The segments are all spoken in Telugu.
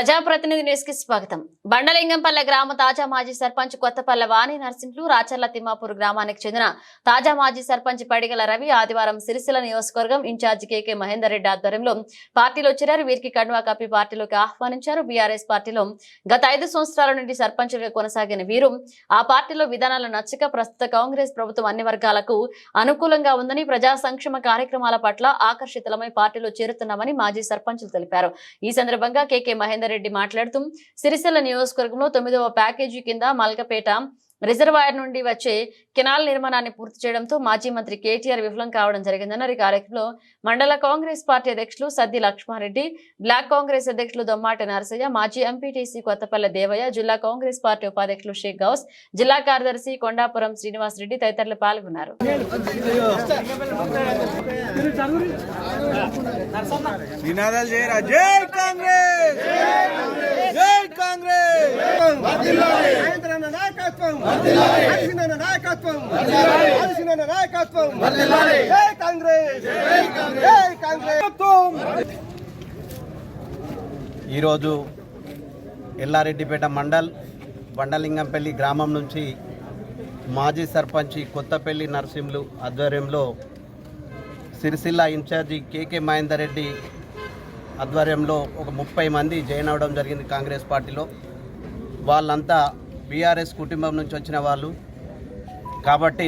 ప్రజాప్రతినిధి న్యూస్ కి స్వాగతం. బండలింగంపల్లె గ్రామ తాజా మాజీ సర్పంచ్ కొత్తపల్లె వాణి నరసింహులు, రాచర్ల తిమ్మాపూర్ గ్రామానికి చెందిన తాజా మాజీ సర్పంచ్ పడిగల రవి ఆదివారం సిరిసిల్ల నియోజకవర్గం ఇన్ఛార్జి కేకే మహేందర్ రెడ్డి ఆధ్వర్యంలో పార్టీలో చేరారు. వీరికి కండువా కప్పి పార్టీలోకి ఆహ్వానించారు. బీఆర్ఎస్ పార్టీలో గత 5 సంవత్సరాల నుండి సర్పంచులుగా కొనసాగిన వీరు ఆ పార్టీలో విధానాలు నచ్చక ప్రస్తుత కాంగ్రెస్ ప్రభుత్వం అన్ని వర్గాలకు అనుకూలంగా ఉందని, ప్రజా సంక్షేమ కార్యక్రమాల పట్ల ఆకర్షితులమై పార్టీలో చేరుతున్నామని మాజీ సర్పంచులు తెలిపారు. ఈ సందర్భంగా కేకే మహేందర్ రెడ్డి మాట్లాడుతూ సిరిసిల్ల నియోజకవర్గంలో 9వ ప్యాకేజీ కింద మల్కపేట రిజర్వాయర్ నుండి వచ్చే కెనాల్ నిర్మాణాన్ని పూర్తి చేయడంతో మాజీ మంత్రి కేటీఆర్ విఫలం కావడం జరిగిందన్నారు. ఈ కార్యక్రమంలో మండల కాంగ్రెస్ పార్టీ అధ్యక్షులు సద్ది లక్ష్మారెడ్డి, బ్లాక్ కాంగ్రెస్ అధ్యక్షులు దొమ్మాటి నరసయ్య, మాజీ ఎంపీటీసీ కొత్తపల్లె దేవయ్య, జిల్లా కాంగ్రెస్ పార్టీ ఉపాధ్యక్షులు షేక్ గౌస్, జిల్లా కార్యదర్శి కొండాపురం శ్రీనివాస్ రెడ్డి తదితరులు పాల్గొన్నారు. ఈరోజు ఎల్లారెడ్డిపేట మండల్ బండలింగంపల్లి గ్రామం నుంచి మాజీ సర్పంచి కొత్తపల్లి నరసింహులు ఆధ్వర్యంలో సిరిసిల్ల ఇన్ఛార్జి కేకే మహేందర్ రెడ్డి ఆధ్వర్యంలో ఒక 30 మంది జాయిన్ అవ్వడం జరిగింది కాంగ్రెస్ పార్టీలో. వాళ్ళంతా బీఆర్ఎస్ కుటుంబం నుంచి వచ్చిన వాళ్ళు కాబట్టి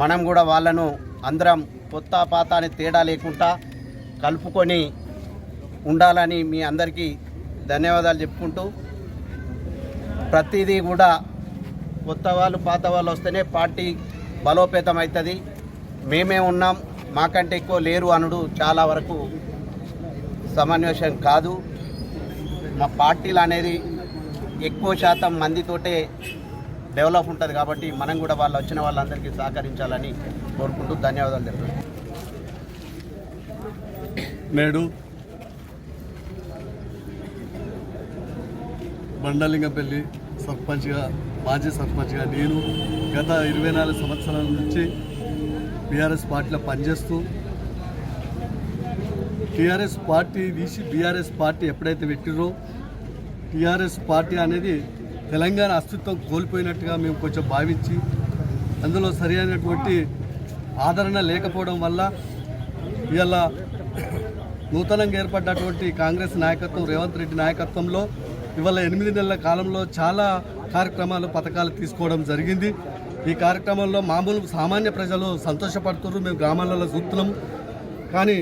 మనం కూడా వాళ్ళను అందరం కొత్త పాత అని తేడా లేకుండా కలుపుకొని ఉండాలని మీ అందరికీ ధన్యవాదాలు చెప్పుకుంటూ, ప్రతిదీ కూడా కొత్త వాళ్ళు పాత వాళ్ళు వస్తేనే పార్టీ బలోపేతం అవుతుంది. మేమే ఉన్నాం, మాకంటే ఎక్కువ లేరు అనుడు చాలా వరకు సమన్వయం కాదు. మా పార్టీలు అనేది ఎక్కువ శాతం మందితోటే డెవలప్ ఉంటుంది కాబట్టి మనం కూడా వాళ్ళు వచ్చిన వాళ్ళందరికీ సహకరించాలని కోరుకుంటూ ధన్యవాదాలు చెప్తున్నాను. నేడు బండలింగపల్లి సర్పంచ్గా, మాజీ సర్పంచ్గా నేను గత 24 సంవత్సరాల నుంచి బీఆర్ఎస్ పార్టీలో పనిచేస్తూ, టీఆర్ఎస్ పార్టీ తీసి బీఆర్ఎస్ పార్టీ ఎప్పుడైతే పెట్టిరో టీఆర్ఎస్ పార్టీ అనేది తెలంగాణ అస్తిత్వం కోల్పోయినట్టుగా మేము కొంచెం భావించి, అందులో సరైనటువంటి ఆదరణ లేకపోవడం వల్ల ఇవాళ నూతనంగా ఏర్పడ్డటువంటి కాంగ్రెస్ నాయకత్వం, రేవంత్ రెడ్డి నాయకత్వంలో ఇవాళ 8 నెలల కాలంలో చాలా కార్యక్రమాలు, పథకాలు తీసుకోవడం జరిగింది. ఈ కార్యక్రమంలో మామూలు సామాన్య ప్రజలు సంతోషపడుతున్నారు, మేము గ్రామాలలో చూస్తున్నాము. కానీ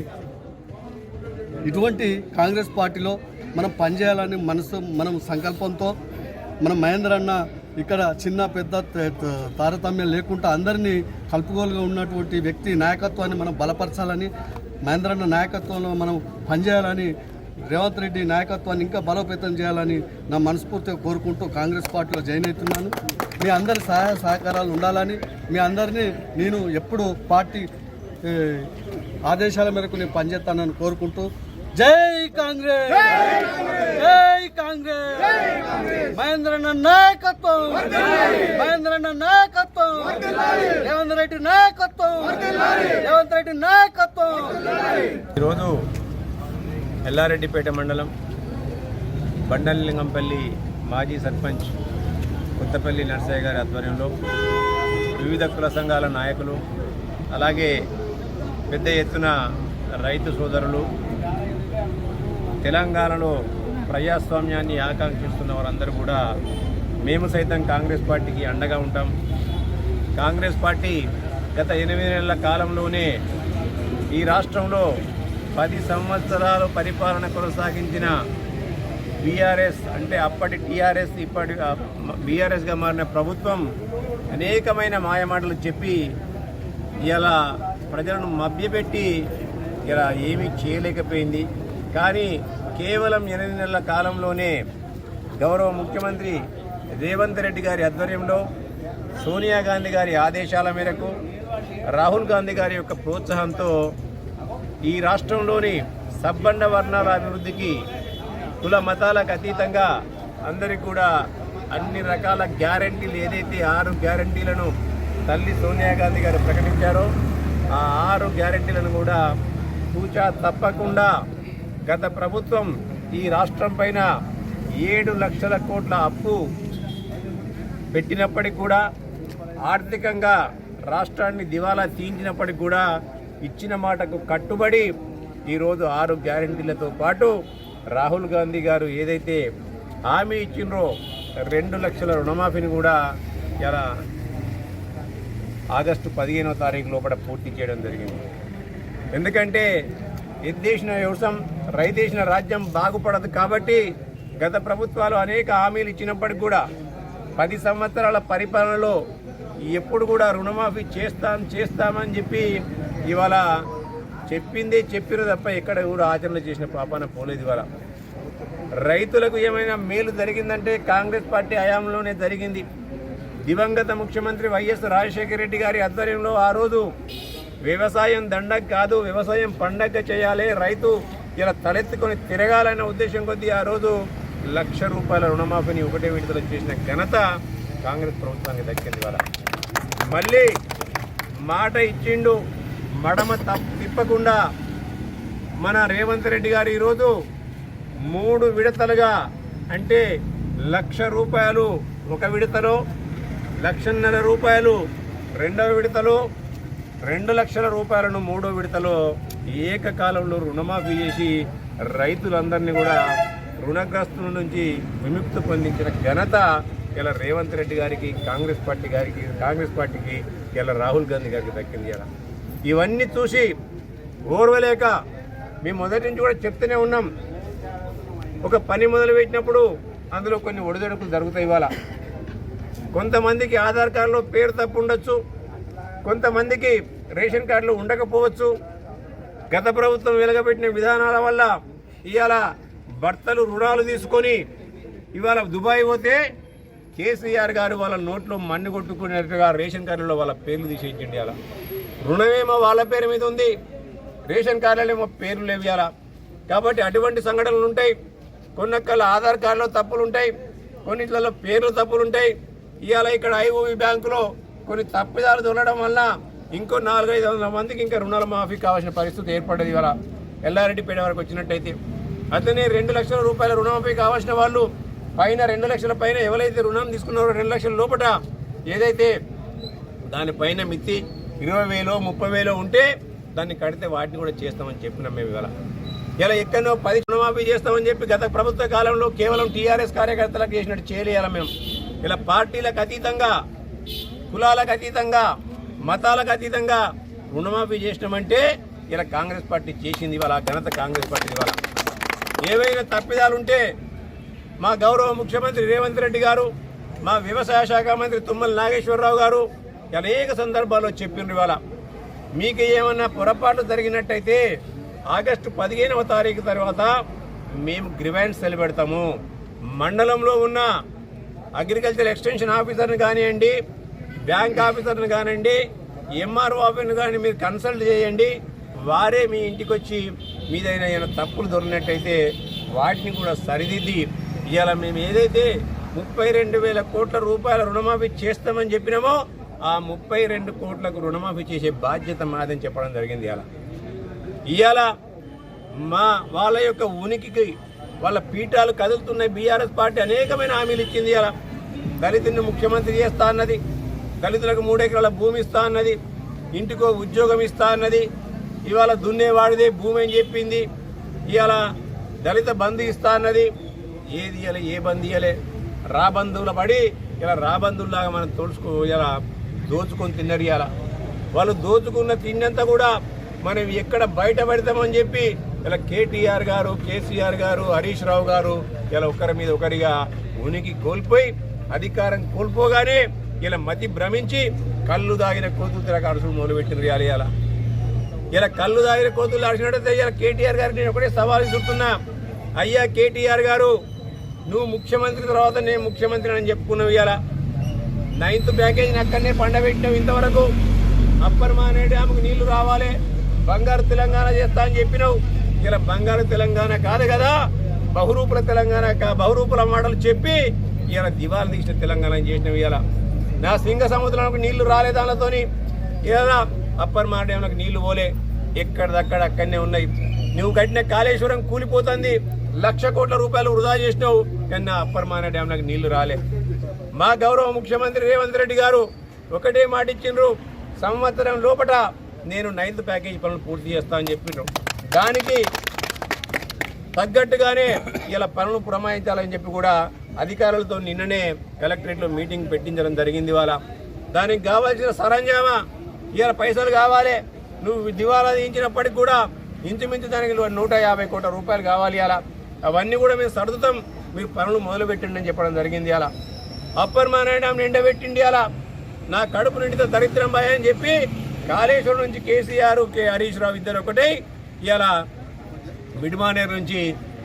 ఇటువంటి కాంగ్రెస్ పార్టీలో మనం పనిచేయాలని మనం సంకల్పంతో మనం మహేందర్ అన్న ఇక్కడ చిన్న పెద్ద తారతమ్యం లేకుండా అందరినీ కలుపుకోలుగా ఉన్నటువంటి వ్యక్తి నాయకత్వాన్ని మనం బలపరచాలని, మహేందర్ అన్న నాయకత్వంలో మనం పనిచేయాలని, రేవంత్ రెడ్డి నాయకత్వాన్ని ఇంకా బలోపేతం చేయాలని నా మనస్ఫూర్తిగా కోరుకుంటూ కాంగ్రెస్ పార్టీలో జాయిన్ అవుతున్నాను. మీ అందరి సహాయ సహకారాలు ఉండాలని, మీ అందరినీ నేను ఎప్పుడు పార్టీ ఆదేశాల మేరకు నేను పనిచేస్తానని కోరుకుంటూ, జై కాంగ్రెస్, జై కాంగ్రెస్, మహేంద్రన్న నాయకత్వం, మహేంద్రన్న నాయకత్వం, రేవంత్ రెడ్డి నాయకత్వం, రేవంత్ రెడ్డి నాయకత్వం. ఈరోజు ఎల్లారెడ్డిపేట మండలం బండలింగంపల్లి మాజీ సర్పంచ్ కొత్తపల్లి నరసయ్య గారి ఆధ్వర్యంలో వివిధ కుల సంఘాల నాయకులు, అలాగే పెద్ద ఎత్తున రైతు సోదరులు, తెలంగాణలో ప్రజాస్వామ్యాన్ని ఆకాంక్షిస్తున్న వారందరూ కూడా మేము సైతం కాంగ్రెస్ పార్టీకి అండగా ఉంటాం. కాంగ్రెస్ పార్టీ గత 8 నెలల కాలంలోనే ఈ రాష్ట్రంలో 10 సంవత్సరాలు పరిపాలన కొనసాగించిన బీఆర్ఎస్, అంటే అప్పటి టీఆర్ఎస్ ఇప్పటి బీఆర్ఎస్గా మారిన ప్రభుత్వం అనేకమైన మాయమాటలు చెప్పి ఇలా ప్రజలను మభ్యపెట్టి ఇలా ఏమీ చేయలేకపోయింది. కానీ కేవలం 8 నెలల కాలంలోనే గౌరవ ముఖ్యమంత్రి రేవంత్ రెడ్డి గారి ఆధ్వర్యంలో, సోనియా గాంధీ గారి ఆదేశాల మేరకు, రాహుల్ గాంధీ గారి యొక్క ప్రోత్సాహంతో ఈ రాష్ట్రంలోని సబ్బండ వర్ణాల అభివృద్ధికి, కుల మతాలకు అతీతంగా అందరికీ కూడా అన్ని రకాల గ్యారంటీలు, ఏదైతే 6 గ్యారంటీలను తల్లి సోనియా గాంధీ గారు ప్రకటించారో ఆ 6 గ్యారెంటీలను కూడా తూచా తప్పకుండా గత ప్రభుత్వం ఈ రాష్ట్రం పైన 7 లక్షల కోట్ల అప్పు పెట్టినప్పటికి కూడా ఆర్థికంగా రాష్ట్రాన్ని దివాలా తీయించినప్పటికి కూడా ఇచ్చిన మాటకు కట్టుబడి ఈరోజు 6 గ్యారెంటీలతో పాటు రాహుల్ గాంధీ గారు ఏదైతే హామీ ఇచ్చినరో 2 లక్షల రుణమాఫీని కూడా ఇలా ఆగస్టు 15వ తారీఖు లోపల పూర్తి చేయడం జరిగింది. ఎందుకంటే ఎద్దేసిన వ్యవసాయం రైతేసిన రాజ్యం బాగుపడదు కాబట్టి గత ప్రభుత్వాలు అనేక హామీలు ఇచ్చినప్పటికి కూడా 10 సంవత్సరాల పరిపాలనలో ఎప్పుడు కూడా రుణమాఫీ చేస్తామని చెప్పి ఇవాళ చెప్పిందే చెప్పిన తప్ప ఎక్కడ కూడా ఆచరణ చేసిన పాపాన పోలేదు. ఇవాళ రైతులకు ఏమైనా మేలు జరిగిందంటే కాంగ్రెస్ పార్టీ హయాంలోనే జరిగింది. దివంగత ముఖ్యమంత్రి వైఎస్ రాజశేఖర రెడ్డి గారి ఆధ్వర్యంలో ఆ రోజు వ్యవసాయం దండగ కాదు, వ్యవసాయం పండగ చేయాలి, రైతు ఇలా తలెత్తుకొని తిరగాలన్న ఉద్దేశం కొద్దీ ఆ రోజు ₹1,00,000 రుణమాఫీని ఒకటే విడుదల చేసిన ఘనత కాంగ్రెస్ ప్రభుత్వానికి దక్కింది. ఇవాళ మళ్ళీ మాట ఇచ్చిండు, మడమ తిప్పకుండా మన రేవంత్ రెడ్డి గారు ఈరోజు 3 విడతలుగా అంటే ₹1,00,000 ఒక విడతలో, ₹1,50,000 రెండవ విడతలో, ₹2 లక్షల మూడో విడతలో ఏకకాలంలో రుణమాఫీ చేసి రైతులందరినీ కూడా రుణగ్రస్తుల నుంచి విముక్తి పొందించిన ఘనత ఇలా రేవంత్ రెడ్డి గారికి, కాంగ్రెస్ పార్టీకి ఇలా రాహుల్ గాంధీ గారికి దక్కింది. ఇలా ఇవన్నీ చూసి ఓర్వలేక మేము మొదటి నుంచి కూడా చెప్తూనే ఉన్నాం, ఒక పని మొదలుపెట్టినప్పుడు అందులో కొన్ని ఒడిదొడుకులు జరుగుతాయి. ఇవాళ కొంతమందికి ఆధార్ కార్డులో పేరు తప్పు ఉండొచ్చు, కొంతమందికి రేషన్ కార్డులు ఉండకపోవచ్చు. గత ప్రభుత్వం వెలగబెట్టిన విధానాల వల్ల ఇవాళ భర్తలు రుణాలు తీసుకొని ఇవాళ దుబాయ్ పోతే కేసీఆర్ గారు వాళ్ళ నోట్లో మన్ను కొట్టుకునేట్టుగా రేషన్ కార్డులో వాళ్ళ పేర్లు తీసేయండి. అలా రుణమేమో వాళ్ళ పేరు మీద ఉంది, రేషన్ కార్డులేమో పేర్లు లేవు. ఇవాళ కాబట్టి అటువంటి సంఘటనలు ఉంటాయి. కొన్నక్కల ఆధార్ కార్డులో తప్పులు ఉంటాయి, కొన్నిట్లలో పేర్లు తప్పులు ఉంటాయి. ఇవాళ ఇక్కడ ఐఓబి బ్యాంకులో కొన్ని తప్పిదాలు దొరకడం వల్ల ఇంకో 400-500 మందికి ఇంకా రుణాల మాఫీ కావాల్సిన పరిస్థితి ఏర్పడ్డది. ఇవాళ ఎల్లారెడ్డిపేట వరకు వచ్చినట్టయితే అతనే ₹2 లక్షల రుణమాఫీ కావాల్సిన వాళ్ళు పైన 2 లక్షల పైన ఎవరైతే రుణం తీసుకున్నారో 2 లక్షల లోపల ఏదైతే దానిపైన మిత్తి 20,000 30,000 ఉంటే దాన్ని కడితే వాటిని కూడా చేస్తామని చెప్పినాం మేము. ఇవాళ ఇలా ఎక్కడో 10 రుణమాఫీ చేస్తామని చెప్పి గత ప్రభుత్వ కాలంలో కేవలం టీఆర్ఎస్ కార్యకర్తలకు చేసినట్టు చేయలేయాలి. మేము ఇలా పార్టీలకు అతీతంగా, కులాలకు అతీతంగా, మతాలకు అతీతంగా రుణమాఫీ చేసినామంటే ఇలా కాంగ్రెస్ పార్టీ చేసింది. ఇవాళ ఘనత కాంగ్రెస్ పార్టీ. ఇవాళ ఏవైనా తప్పిదాలుంటే మా గౌరవ ముఖ్యమంత్రి రేవంత్ రెడ్డి గారు, మా వ్యవసాయ శాఖ మంత్రి తుమ్మల నాగేశ్వరరావు గారు అనేక సందర్భాల్లో చెప్పిండ్రు. ఇవాళ మీకు ఏమన్నా పొరపాటు జరిగినట్టయితే ఆగస్టు 15వ తారీఖు తర్వాత మేము గ్రివెన్స్ పెడతాము. మండలంలో ఉన్న అగ్రికల్చర్ ఎక్స్టెన్షన్ ఆఫీసర్ని కానివ్వండి, బ్యాంక్ ఆఫీసర్ని కానివ్వండి, ఎంఆర్ఓ ఆఫీసర్ని కానీ మీరు కన్సల్ట్ చేయండి. వారే మీ ఇంటికి వచ్చి మీదైనా తప్పులు దొరికినట్టయితే వాటిని కూడా సరిదిద్ది ఇవాళ మేము ఏదైతే 32,000 కోట్ల రూపాయల రుణమాఫీ చేస్తామని చెప్పినామో ఆ 32 కోట్లకు రుణమాఫీ చేసే బాధ్యత మాదని చెప్పడం జరిగింది. ఇవాళ వాళ్ళ యొక్క ఉనికికి వాళ్ళ పీఠాలు కదులుతున్నాయి. బీఆర్ఎస్ పార్టీ అనేకమైన హామీలు ఇచ్చింది. ఇలా దళితులను ముఖ్యమంత్రి చేస్తా అన్నది, దళితులకు 3 ఎకరాల భూమి ఇస్తా అన్నది, ఇంటికో ఉద్యోగం ఇస్తా అన్నది, ఇవాళ దున్నేవాడిదే భూమి అని చెప్పింది. ఇవాళ దళిత బంధు ఇస్తా అన్నది. ఏది ఇవ్వలే, ఏ బంధు ఇవ్వలే. రాబంధువుల పడి ఇలా రాబంధువులాగా మనం ఇలా దోచుకొని తిన్నారు. ఇవాళ వాళ్ళు దోచుకున్న తిన్నంతా కూడా మనం ఎక్కడ బయట పెడతామని చెప్పి ఇలా కేటీఆర్ గారు, కేసీఆర్ గారు, హరీష్ రావు గారు ఇలా ఒకరి మీద ఒకరిగా ఉనికి కోల్పోయి అధికారం కోల్పోగానే ఇలా మతి భ్రమించి కళ్ళు దాగిన కోతులు అడుసులు మొదలుపెట్టిన. ఇలా కళ్ళు దాగిన కోతులు అడిచినట్టయితే ఇలా కేటీఆర్ గారికి నేను ఒకటే సవాల్ ఇస్తున్నా. అయ్యా కేటీఆర్ గారు, నువ్వు ముఖ్యమంత్రి తర్వాత నేను ముఖ్యమంత్రి అని చెప్పుకున్నావు. ఇవాళ 9th ప్యాకేజీని అక్కడనే పండబెట్టినావు. ఇంతవరకు అప్పర్ మానేటి ఆమెకు నీళ్లు రావాలి, బంగారు తెలంగాణ చేస్తా అని చెప్పినావు. ఇలా బంగారు తెలంగాణ కాదు కదా, బహురూపుల తెలంగాణ, బహురూపుల మాటలు చెప్పి ఇలా దివాలు తీసిన తెలంగాణ చేసినావు. ఇలా నా సింగ సముద్రంలోకి నీళ్లు రాలే దానితోని ఇలా అప్పర్ మా డ్యాంలకు నీళ్లు పోలే, ఎక్కడిదక్కడ అక్కడనే ఉన్నాయి. నువ్వు కట్టిన కాళేశ్వరం కూలిపోతుంది, 1,00,000 కోట్ల రూపాయలు వృధా చేసినావు, కన్నా అప్పర్ మాన డ్యాంలకు నీళ్లు రాలే. మా గౌరవ ముఖ్యమంత్రి రేవంత్ రెడ్డి గారు ఒకటే మాట ఇచ్చిండ్రు, సంవత్సరం లోపల నేను 9th ప్యాకేజ్ పనులు పూర్తి చేస్తా అని చెప్పిండ్రు. దానికి తగ్గట్టుగానే ఇలా పనులు పురమాయించాలని చెప్పి కూడా అధికారులతో నిన్ననే కలెక్టరేట్లో మీటింగ్ పెట్టించడం జరిగింది. ఇవాళ దానికి కావాల్సిన సరంజామా ఇవాళ పైసలు కావాలి. నువ్వు దివాలా తీయించినప్పటికి కూడా ఇంచుమించు దానికి 150 కోట్ల రూపాయలు కావాలి. అలా అవన్నీ కూడా మేము సర్దుతాం, మీరు పనులు మొదలు పెట్టండి అని చెప్పడం జరిగింది. అలా అప్పర్ మాన డ్యామ్ నిండబెట్టిండి. అలా నా కడుపు నిండితో దరిద్రం భయ అని చెప్పి కాళేశ్వరం నుంచి కేసీఆర్ హరీష్ రావు ఇద్దరు ఒకటే ఇలా మిడ్మానేర్ నుంచి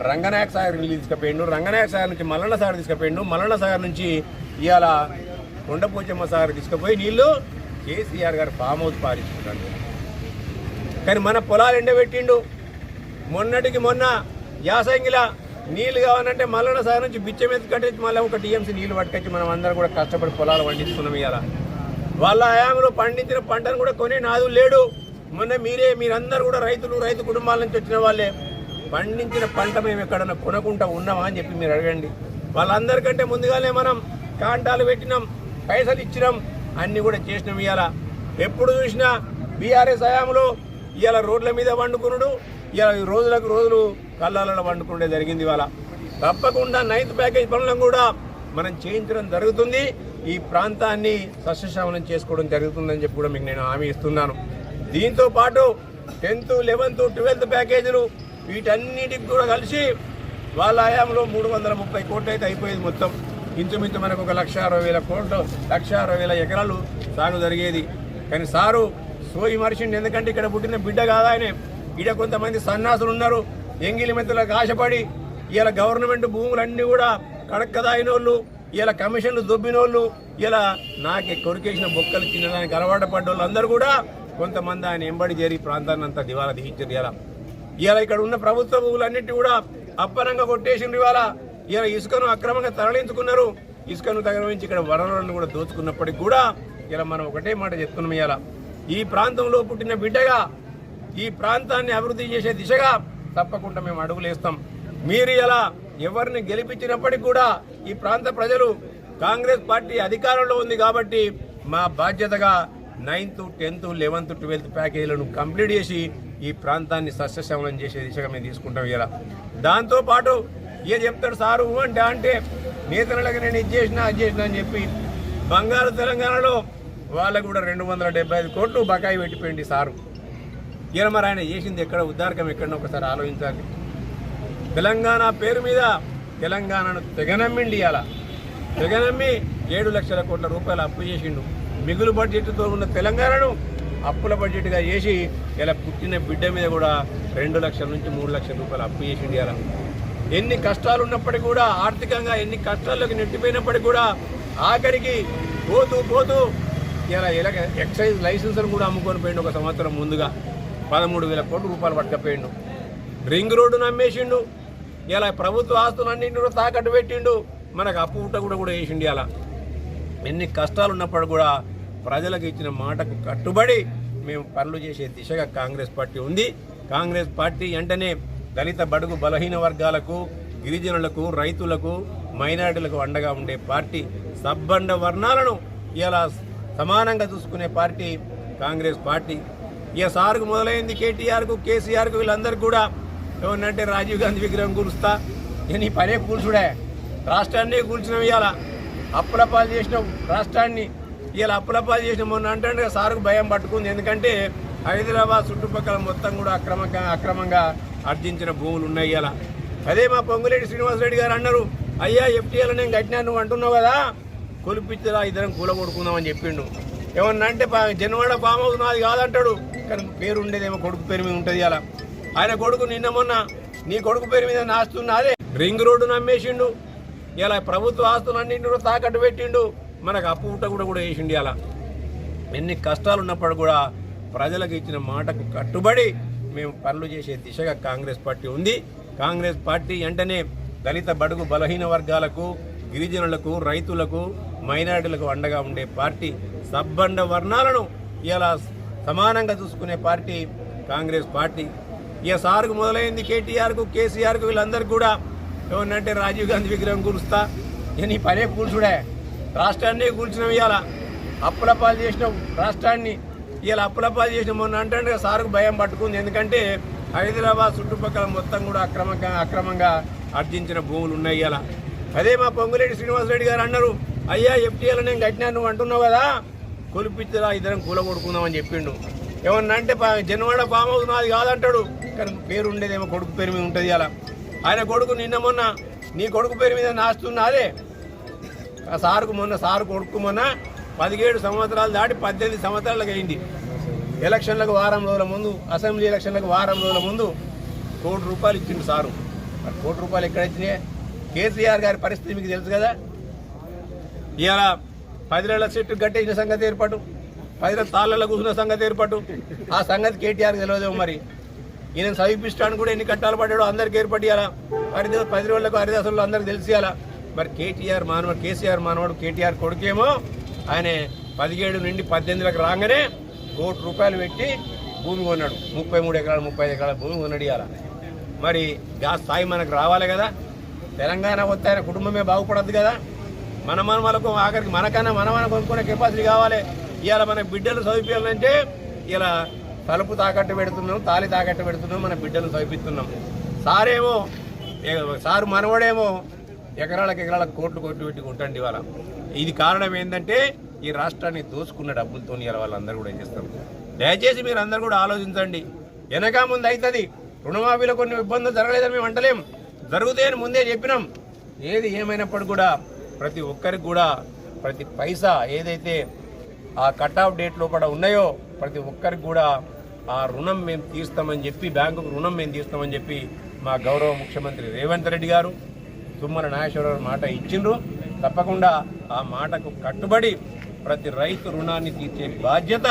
రంగనాయక సాగర్ తీసుకుపోయిండు, రంగనాయక సాగర్ నుంచి మల్లన్న సాగర్ తీసుకుపోయిండు, మల్లన్న సాగర్ నుంచి ఇవాళ కొండపోచమ్మ సాగర్ తీసుకుపోయి నీళ్లు కేసీఆర్ గారు ఫామ్ హౌస్ పారించుకున్నాడు. కానీ మన పొలాలు ఎండబెట్టిండు. మొన్నటికి మొన్న యాసంగిలా నీళ్లు కావాలంటే మల్లన్న సాగర్ నుంచి బిచ్చమెత్తి కట్టి మళ్ళీ 1 TMC నీళ్లు పట్టుకొచ్చి మనం అందరం కూడా కష్టపడి పొలాలు పండించుకున్నాం. ఇవాళ వాళ్ళ హయాంలో పండించిన పంటను కూడా కొనే నాదు లేడు. మొన్న మీరందరూ కూడా రైతు కుటుంబాల నుంచి వచ్చిన వాళ్ళే, పండించిన పంట మేము ఎక్కడన్నా కొనకుండా ఉన్నామా అని చెప్పి మీరు అడగండి. వాళ్ళందరికంటే ముందుగానే మనం కాంటాలు పెట్టినాం, పైసలు ఇచ్చినాం, అన్నీ కూడా చేసినాం. ఇవాళ ఎప్పుడు చూసినా బీఆర్ఎస్ హయాంలో ఇవాళ రోడ్ల మీద వండుకున్నాడు, ఇవాళ రోజులకు రోజులు కళ్ళాలలో వండుకుంటే జరిగింది. ఇవాళ తప్పకుండా 9th ప్యాకేజ్ పనులను కూడా మనం చేయించడం జరుగుతుంది. ఈ ప్రాంతాన్ని సస్యశ్యామలం చేసుకోవడం జరుగుతుందని చెప్పి కూడా మీకు నేను హామీ ఇస్తున్నాను. దీంతో పాటు 10th, 11th, 12th ప్యాకేజీలు వీటన్నిటికి కూడా కలిసి వాళ్ళ హయాంలో 330 కోట్లు అయితే అయిపోయేది. మొత్తం ఇంచుమించు మనకు 1,60,000 కోట్లు, 1,60,000 ఎకరాలు సాగు జరిగేది. కానీ సారు సోయి మనిషిని, ఎందుకంటే ఇక్కడ పుట్టిన బిడ్డ కాదా ఆయన. ఇక్కడ కొంతమంది సన్నాసులు ఉన్నారు, ఎంగిలి మెత్తలకు ఆశపడి ఇలా గవర్నమెంట్ భూములన్నీ కూడా కడక్కదాయిన వాళ్ళు, ఇలా కమిషన్లు దొబ్బినోళ్ళు, ఇలా నాకే కొరికేసిన బొక్కలు తినడానికి అలవాటు పడ్డ వాళ్ళు అందరూ కూడా కొంతమంది ఆయన ఎంబడి చేరి ప్రాంతాన్ని అంతా దివాలా తీయించారు. ఇలా ఇక్కడ ఉన్న ప్రభుత్వ భూములన్నింటి కూడా అప్పనంగా కొట్టేసిండ్రు. ఇలా ఇసుకను అక్రమంగా తరలించుకున్నారు. ఇసుకను తరలించి ఇక్కడ వనరులను కూడా దోచుకున్నప్పటికీ కూడా ఇలా మనం ఒకటే మాట చెప్తున్నాం, ఇలా ఈ ప్రాంతంలో పుట్టిన బిడ్డగా ఈ ప్రాంతాన్ని అభివృద్ధి చేసే దిశగా తప్పకుండా మేము అడుగులేస్తాం. మీరు ఇలా ఎవరిని గెలిపించినప్పటికీ కూడా ఈ ప్రాంత ప్రజలు కాంగ్రెస్ పార్టీ అధికారంలో ఉంది కాబట్టి మా బాధ్యతగా 9th, 10th, 11th, 12th ప్యాకేజీలను complete చేసి ఈ ప్రాంతాన్ని సస్యశ్యామలం చేసే దిశగా మేము తీసుకుంటాం. ఇలా దాంతోపాటు ఏది చెప్తాడు సారు అంటే నేతలకు నేను ఇది చేసినా అది చేసినా అని చెప్పి బంగారు తెలంగాణలో వాళ్ళకు కూడా 275 కోట్లు బకాయి పెట్టిపోయింది సారు. ఇలా మరి ఆయన చేసింది ఎక్కడ, ఉద్దారకం ఎక్కడో ఒకసారి ఆలోచించాలి. తెలంగాణ పేరు మీద తెలంగాణను తెగనమ్మిండి. ఇలా తెగనమ్మి 7 లక్షల కోట్ల రూపాయలు అప్పు చేసిండు. మిగులు బడ్జెట్తో ఉన్న తెలంగాణను అప్పుల బడ్జెట్గా చేసి ఇలా పుట్టిన బిడ్డ మీద కూడా 2 లక్షల నుంచి 3 లక్షల రూపాయలు అప్పు చేసిండు. ఇలా ఎన్ని కష్టాలు ఉన్నప్పటికీ కూడా, ఆర్థికంగా ఎన్ని కష్టాల్లోకి నెట్టిపోయినప్పటికీ కూడా ఆఖరికి పోతూ ఇలా ఎక్సైజ్ లైసెన్సులు కూడా అమ్ముకొని పోయిండు. 1 సంవత్సరం ముందుగా 13,000 కోట్ల రూపాయలు పట్టుకపోయిండు. రింగ్ రోడ్డును అమ్మేసిండు. ఇలా ప్రభుత్వ ఆస్తులన్నింటినీ కూడా తాకట్టు పెట్టిండు. మనకు అప్పు ఊట కూడా వేసిండు. ఇలా ఎన్ని కష్టాలు ఉన్నప్పుడు కూడా ప్రజలకు ఇచ్చిన మాటకు కట్టుబడి మేము పనులు చేసే దిశగా కాంగ్రెస్ పార్టీ ఉంది. కాంగ్రెస్ పార్టీ వెంటనే దళిత బడుగు బలహీన వర్గాలకు, గిరిజనులకు, రైతులకు, మైనారిటీలకు అండగా ఉండే పార్టీ. సబ్బండ వర్ణాలను ఇలా సమానంగా చూసుకునే పార్టీ కాంగ్రెస్ పార్టీ. ఇక సార్కు మొదలైంది కేటీఆర్కు, కేసీఆర్కు, వీళ్ళందరికీ కూడా ఏమన్నంటే రాజీవ్ గాంధీ విగ్రహం కూలుస్తా, నీ పనే కూల్చుడే, రాష్ట్రాన్ని కూల్చినావు. ఇవాళ అప్పులపాలు చేసినావు రాష్ట్రాన్ని. ఇలా అప్పులపాలు చేసిన మొన్న అంటే సార్కు భయం పట్టుకుంది. ఎందుకంటే హైదరాబాద్ చుట్టుపక్కల మొత్తం కూడా అక్రమంగా ఆర్జించిన భూములు ఉన్నాయి. ఇలా అదే మా పొంగులేటి శ్రీనివాసరెడ్డి గారు అన్నారు, అయ్యా FTL నేను కట్టినా నువ్వు అంటున్నావు కదా, కొలిపించరా ఇద్దరం కూలగొడుకుందామని చెప్పిండు. ఏమన్నా అంటే జన్వాడ ఫామ్ హౌస్ నాది కాదంటాడు, కానీ పేరు ఉండేదేమో కొడుకు పేరు మీద ఉంటుంది. అలా ఆయన కొడుకు నిన్న మొన్న నీ కొడుకు పేరు మీద నాస్తున్నదే. రింగ్ రోడ్డును అమ్మేసిండు. ఇలా ప్రభుత్వ ఆస్తులన్నింటినీ కూడా తాకట్టు పెట్టిండు. మనకు అప్పు ఊట కూడా వేసిండు. అలా ఎన్ని కష్టాలు ఉన్నప్పుడు కూడా ప్రజలకు ఇచ్చిన మాటకు కట్టుబడి మేము పనులు చేసే దిశగా కాంగ్రెస్ పార్టీ ఉంది. కాంగ్రెస్ పార్టీ వెంటనే దళిత బడుగు బలహీన వర్గాలకు, గిరిజనులకు, రైతులకు, మైనారిటీలకు అండగా ఉండే పార్టీ, సబ్బండ వర్ణాలను ఇలా సమానంగా చూసుకునే పార్టీ కాంగ్రెస్ పార్టీ. ఇక సార్కు మొదలైంది కేటీఆర్కు, కేసీఆర్కు, వీళ్ళందరికీ కూడా ఏమన్నంటే రాజీవ్ గాంధీ విగ్రహం కూల్స్తా, ఇక నీ పనే కూల్చుడే, రాష్ట్రాన్ని కూల్చినావు, ఇవాళ అప్పులపాలు చేసినావు రాష్ట్రాన్ని, ఇలా అప్పులపాలు చేసిన మొన్న అంటే సార్కు భయం పట్టుకుంది. ఎందుకంటే హైదరాబాద్ చుట్టుపక్కల మొత్తం కూడా అక్రమంగా ఆర్జించిన భూములు ఉన్నాయి. ఇలా అదే మా పొంగులేటి శ్రీనివాసరెడ్డి గారు అన్నారు, అయ్యా ఎఫ్టీఎల్ నేను కట్టినా, నువ్వు అంటున్నావు కదా, కొలిపించరా ఇద్దరం కూల కొడుకుందామని చెప్పిండు. ఏమన్నా అంటే జన్వాడ ఫామ్ హౌస్ నాది కాదంటాడు, కానీ పేరు ఉండేదేమో కొడుకు పేరు మీద ఉంటుంది. అలా ఆయన కొడుకు నిన్న మొన్న నీ కొడుకు పేరు మీద నాస్తున్నదే, ఆ సారు కొడుకు మొన్న 17 సంవత్సరాలు దాటి 18 సంవత్సరాలకు అయింది. ఎలక్షన్లకు వారం రోజుల ముందు, అసెంబ్లీ ఎలక్షన్లకు వారం రోజుల ముందు ₹1 కోటి ఇచ్చిండు సారు. మరి ₹1 కోటి ఎక్కడ ఇచ్చినాయి? కేసీఆర్ గారి పరిస్థితి మీకు తెలుసు కదా. ఇవాళ 10 ఏళ్ల చెట్టు గట్టేసిన సంగతి ఏర్పాటు, 10 తాళ్ళలో కూర్చున్న సంగతి ఏర్పాటు, ఆ సంగతి కేటీఆర్ తెలియదేమో. మరి ఈయన చదివిపిస్తాను కూడా ఎన్ని కట్టాలు పడ్డాడో అందరికి ఏర్పడి అలా 10 రోజులకు హరిదాసులు అందరికి తెలిసి అలా. మరి కేసీఆర్ మానవుడు కేటీఆర్ కొడుకేమో ఆయన 17 నుండి 18లకు రాగానే ₹1 కోటి పెట్టి భూమి కొన్నాడు. 33 ఎకరాలు 35 ఎకరాల భూమి కొన్నాడు. ఇవాళ మరి ఆ స్థాయి మనకు రావాలి కదా. తెలంగాణ వస్తే ఆయన కుటుంబమే బాగుపడద్దు కదా. మనకు ఆఖరికి మనకన్నా మనం కొనుక్కునే కెపాసిటీ కావాలి. ఇవాళ మన బిడ్డలు చదివించాలంటే ఇలా తలుపు తాకట్టు పెడుతున్నాం, తాళి తాకట్టు పెడుతున్నాం, మన బిడ్డలు చదివిస్తున్నాం. సారు మనవడేమో ఎకరాలకు కోట్లు పెట్టి కొంటండి. ఇవాళ ఇది కారణం ఏంటంటే ఈ రాష్ట్రాన్ని దోచుకున్న డబ్బులతో ఇవాళ వాళ్ళందరూ కూడా ఏం చేస్తారు. దయచేసి మీరు అందరూ కూడా ఆలోచించండి. వెనక ముందు అవుతుంది. రుణమాఫీలో కొన్ని ఇబ్బందులు జరగలేదని మేము అంటలేం, జరుగుతాయని ముందే చెప్పినాం. ఏది ఏమైనప్పుడు కూడా ప్రతి ఒక్కరికి కూడా ప్రతి పైసా ఏదైతే ఆ కట్ ఆఫ్ డేట్ లోపల ఉన్నాయో ప్రతి ఒక్కరికి కూడా ఆ రుణం మేము తీస్తామని చెప్పి, బ్యాంకుకు రుణం మేము తీస్తామని చెప్పి మా గౌరవ ముఖ్యమంత్రి రేవంత్ రెడ్డి గారు, తుమ్మల నాగేశ్వరరావు మాట ఇచ్చిండ్రు. తప్పకుండా ఆ మాటకు కట్టుబడి ప్రతి రైతు రుణాన్ని తీర్చే బాధ్యత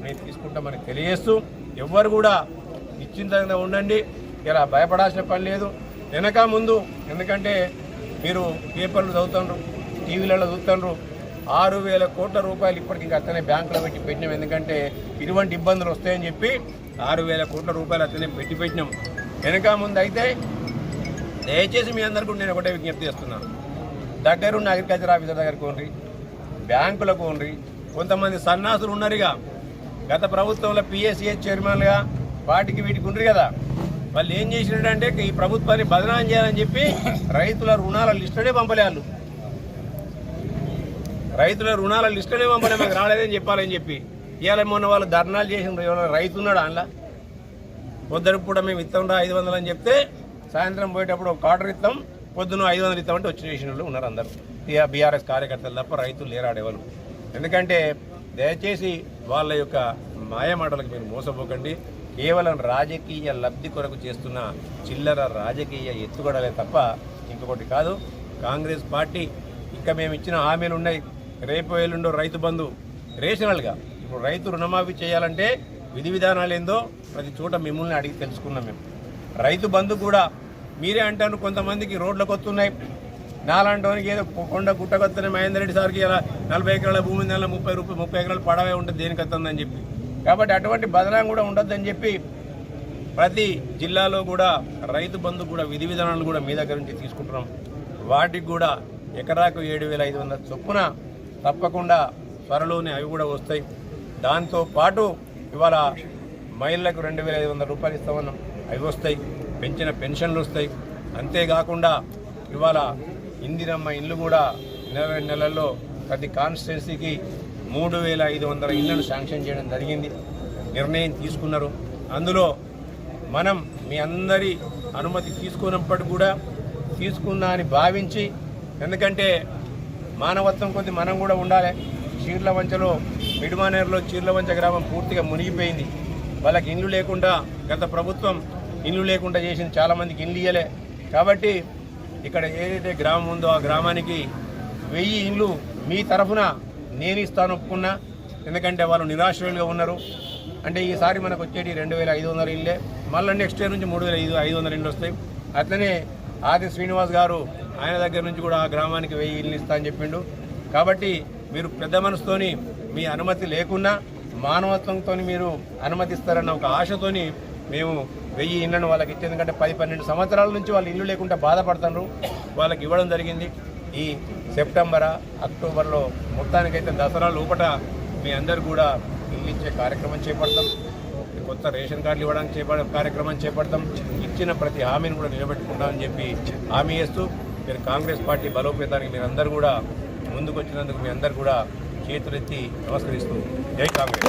మేము తీసుకుంటామని తెలియజేస్తూ, ఎవ్వరు కూడా నిశ్చింతంగా ఉండండి. ఇలా భయపడాల్సిన పని లేదు వెనక ముందు. ఎందుకంటే మీరు పేపర్లు చదువుతుండ్రు, టీవీలలో చూస్తుండ్రు, 6,000 కోట్ల రూపాయలు ఇప్పటికి ఇంకా అతనే బ్యాంకులో పెట్టినాం. ఎందుకంటే ఇటువంటి ఇబ్బందులు వస్తాయని చెప్పి 6,000 కోట్ల రూపాయలు అతనే పెట్టినాం. వెనక ముందు అయితే దయచేసి మీ అందరికీ నేను ఒకటే విజ్ఞప్తి చేస్తున్నాను. దగ్గరున్న అగ్రికల్చర్ ఆఫీసర్ దగ్గరికి పోండి, బ్యాంకులకు పోండి. కొంతమంది సన్నాసులు ఉన్నారుగా, గత ప్రభుత్వంలో పిఎస్సిఎస్ చైర్మన్గా వాటికి వీటికి ఉండ్రు కదా, వాళ్ళు ఏం చేసినట్టంటే ఈ ప్రభుత్వాన్ని బదనాం చేయాలని చెప్పి రైతుల రుణాల లిస్టునే పంపలే. వాళ్ళు రైతుల రుణాల లిస్టునే పంపలే, మాకు రాలేదని చెప్పాలని చెప్పి. ఇవాళ మొన్న వాళ్ళు ధర్నాలు చేసిన రైతు ఉన్నాడు అందులో. పొద్దున కూడా మేము ఇస్తాం 500 అని చెప్తే సాయంత్రం పోయేటప్పుడు ఒక క్వార్టర్ ఇస్తాం, పొద్దున 500 ఇస్తామంటే వచ్చి చేసిన వాళ్ళు ఉన్నారు అందరూ. బీఆర్ఎస్ కార్యకర్తలు తప్ప రైతులు లేరాడేవాళ్ళు. ఎందుకంటే దయచేసి వాళ్ళ యొక్క మాయమాటలకు మీరు మోసపోకండి. కేవలం రాజకీయ లబ్ధి కొరకు చేస్తున్న చిల్లర రాజకీయ ఎత్తుగడలే తప్ప ఇంకొకటి కాదు. కాంగ్రెస్ పార్టీ ఇంకా మేము ఇచ్చిన హామీలు ఉన్నాయి. రేపు ఎల్లుండో రైతు బంధు రేషనల్గా. ఇప్పుడు రైతు రుణమాఫీ చేయాలంటే విధి విధానాలు ఏందో ప్రతి చోట మిమ్మల్ని అడిగి తెలుసుకున్నాం మేము. రైతు బంధు కూడా మీరే అంటారు, కొంతమందికి రోడ్లకు వస్తున్నాయి, నాలాంటి ఏదో కొండ గుట్టకొస్తున్నాయి. మహేందర్ రెడ్డి సార్కి ఇలా 40 ఎకరాల భూమి నెల 30 ఎకరాలు పడవే ఉంటుంది, దేనికి వస్తుందని చెప్పి. కాబట్టి అటువంటి బదనాం కూడా ఉండొద్దని చెప్పి ప్రతి జిల్లాలో కూడా రైతు బంధు కూడా విధి విధానాలు కూడా మీ దగ్గర నుంచి తీసుకుంటున్నాం. వాటికి కూడా ఎకరాకు 7,500 చొప్పున తప్పకుండా త్వరలోనే అవి కూడా వస్తాయి. దాంతోపాటు ఇవాళ మహిళలకు 2,500 రూపాయలు ఇస్తామన్నాం, అవి వస్తాయి. పెంచిన పెన్షన్లు వస్తాయి. అంతేకాకుండా ఇవాళ ఇందిరమ్మ ఇల్లు కూడా 22 నెలల్లో ప్రతి కాన్స్టిట్యున్సీకి 3,500 ఇళ్లను శాంక్షన్ చేయడం జరిగింది, నిర్ణయం తీసుకున్నారు. అందులో మనం మీ అందరి అనుమతి తీసుకున్నప్పటికీ కూడా తీసుకున్నా అని భావించి, ఎందుకంటే మానవత్వం కొద్ది మనం కూడా ఉండాలి. చీర్లవంచలో మిడిమానేరులో చీర్లవంచ గ్రామం పూర్తిగా మునిగిపోయింది. వాళ్ళకి ఇండ్లు లేకుండా గత ప్రభుత్వం ఇండ్లు లేకుండా చేసింది, చాలామందికి ఇండ్లు ఇయ్యలే. కాబట్టి ఇక్కడ ఏదైతే గ్రామం ఉందో ఆ గ్రామానికి 1000 ఇండ్లు మీ తరఫున నేను ఇస్తాను ఒప్పుకున్నా. ఎందుకంటే వాళ్ళు నిరాశ్రయులుగా ఉన్నారు. అంటే ఈసారి మనకు వచ్చేటి 2,500 ఇళ్ళే, మళ్ళీ నెక్స్ట్ ఇయర్ నుంచి 3,500 ఇండ్లు వస్తాయి. అట్లనే ఆది శ్రీనివాస్ గారు ఆయన దగ్గర నుంచి కూడా ఆ గ్రామానికి 1000 ఇళ్ళు ఇస్తా అని చెప్పిండు. కాబట్టి మీరు పెద్ద మనసుతోని మీ అనుమతి లేకున్నా మానవత్వంతో మీరు అనుమతిస్తారన్న ఒక ఆశతోని మేము 1000 ఇళ్లను వాళ్ళకి ఇచ్చేది. ఎందుకంటే 10-12 సంవత్సరాల నుంచి వాళ్ళు ఇల్లు లేకుండా బాధపడుతున్నారు, వాళ్ళకి ఇవ్వడం జరిగింది. ఈ సెప్టెంబర్ అక్టోబర్లో మొత్తానికైతే దసరా లోపల మీ అందరు కూడా ఇల్లు ఇచ్చే కార్యక్రమం చేపడతాం, కొత్త రేషన్ కార్డులు ఇవ్వడానికి కార్యక్రమం చేపడతాం, ఇచ్చిన ప్రతి హామీని కూడా నిలబెట్టుకుంటామని చెప్పి హామీ ఇస్తూ మీరు కాంగ్రెస్ పార్టీ బలోపేతానికి మీరు అందరూ కూడా ముందుకు వచ్చినందుకు మీ అందరు కూడా చేతులెత్తి నమస్కరిస్తూ జై కాంగ్రెస్.